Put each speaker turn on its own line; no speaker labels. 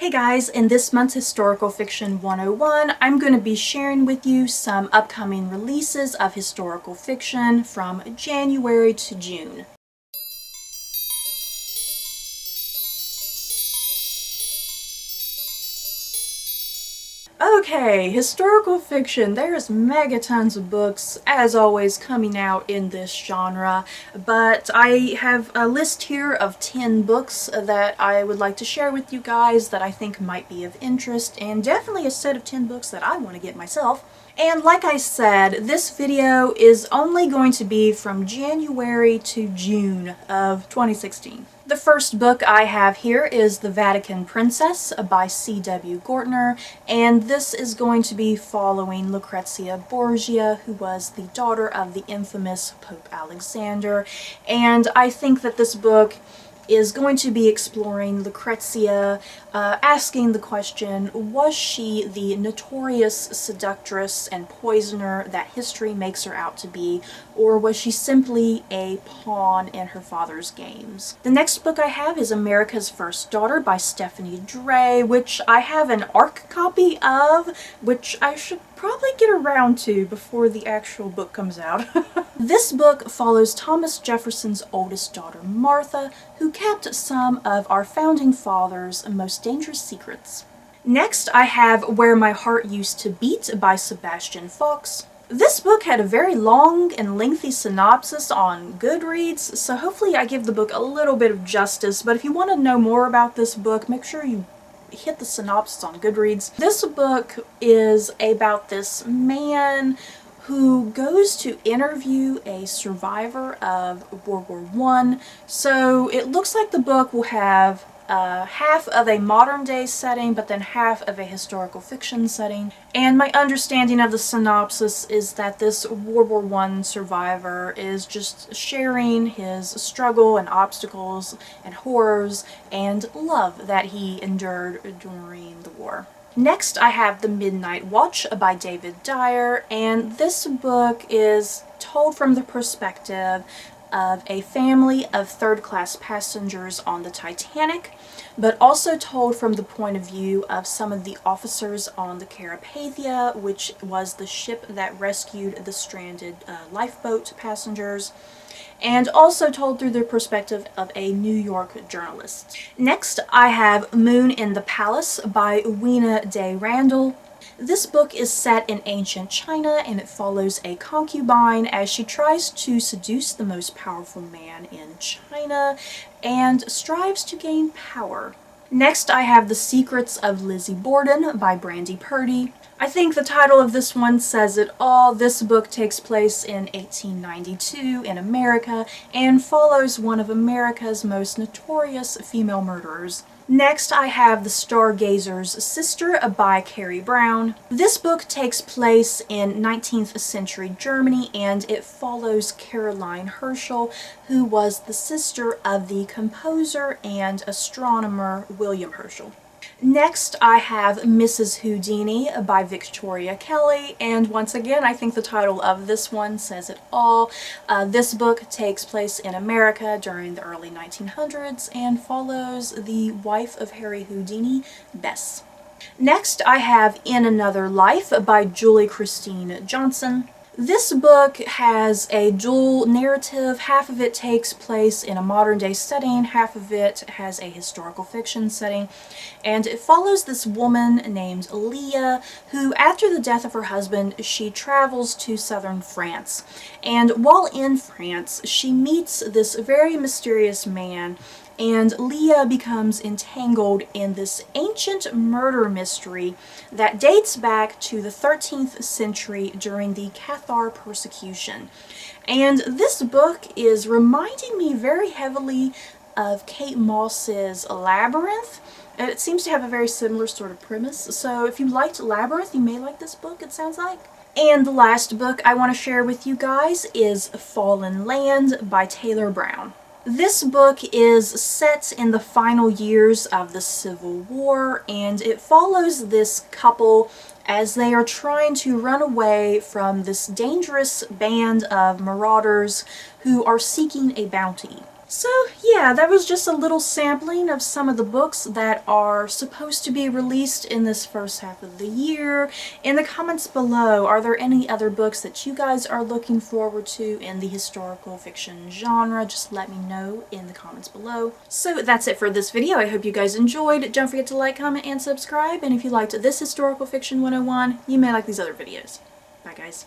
Hey guys, in this month's Historical Fiction 101, I'm going to be sharing with you some upcoming releases of historical fiction from January to June. Okay, historical fiction. There's mega tons of books, as always, coming out in this genre, but I have a list here of 10 books that I would like to share with you guys that I think might be of interest, and definitely a set of 10 books that I want to get myself. And like I said, this video is only going to be from January to June of 2016. The first book I have here is The Vatican Princess by C.W. Gortner, and this is going to be following Lucrezia Borgia, who was the daughter of the infamous Pope Alexander, and I think that this book is going to be exploring Lucrezia, asking the question, was she the notorious seductress and poisoner that history makes her out to be, or was she simply a pawn in her father's games? The next book I have is America's First Daughter by Stephanie Dray, which I have an ARC copy of, which I should probably get around to before the actual book comes out. This book follows Thomas Jefferson's oldest daughter, Martha, who kept some of our founding fathers' most dangerous secrets. Next, I have Where My Heart Used to Beat by Sebastian Faulks. This book had a very long and lengthy synopsis on Goodreads, so hopefully I give the book a little bit of justice, but if you want to know more about this book, make sure you hit the synopsis on Goodreads. This book is about this man who goes to interview a survivor of World War I. So it looks like the book will have half of a modern day setting, but then half of a historical fiction setting. And my understanding of the synopsis is that this World War I survivor is just sharing his struggle and obstacles and horrors and love that he endured during the war. Next, I have The Midnight Watch by David Dyer, and this book is told from the perspective of a family of third-class passengers on the Titanic, but also told from the point of view of some of the officers on the Carpathia, which was the ship that rescued the stranded lifeboat passengers, and also told through the perspective of a New York journalist. Next, I have Moon in the Palace by Weena Day Randall. This book is set in ancient China, and it follows a concubine as she tries to seduce the most powerful man in China and strives to gain power. Next, I have The Secrets of Lizzie Borden by Brandy Purdy. I think the title of this one says it all. This book takes place in 1892 in America and follows one of America's most notorious female murderers. Next, I have The Stargazer's Sister by Carrie Brown. This book takes place in 19th century Germany, and it follows Caroline Herschel, who was the sister of the composer and astronomer William Herschel. Next, I have Mrs. Houdini by Victoria Kelly, and once again, I think the title of this one says it all. This book takes place in America during the early 1900s and follows the wife of Harry Houdini, Bess. Next, I have In Another Life by Julie Christine Johnson. This book has a dual narrative. Half of it takes place in a modern day setting, half of it has a historical fiction setting, and it follows this woman named Leah who, after the death of her husband, she travels to southern France. And while in France, she meets this very mysterious man, and Leah becomes entangled in this ancient murder mystery that dates back to the 13th century during the Cathar persecution. And this book is reminding me very heavily of Kate Moss's Labyrinth. And it seems to have a very similar sort of premise, so if you liked Labyrinth, you may like this book, it sounds like. And the last book I want to share with you guys is Fallen Land by Taylor Brown. This book is set in the final years of the Civil War, and it follows this couple as they are trying to run away from this dangerous band of marauders who are seeking a bounty. So yeah, that was just a little sampling of some of the books that are supposed to be released in this first half of the year. In the comments below, are there any other books that you guys are looking forward to in the historical fiction genre? Just let me know in the comments below. So that's it for this video. I hope you guys enjoyed. Don't forget to like, comment, and subscribe. And if you liked this Historical Fiction 101, you may like these other videos. Bye guys.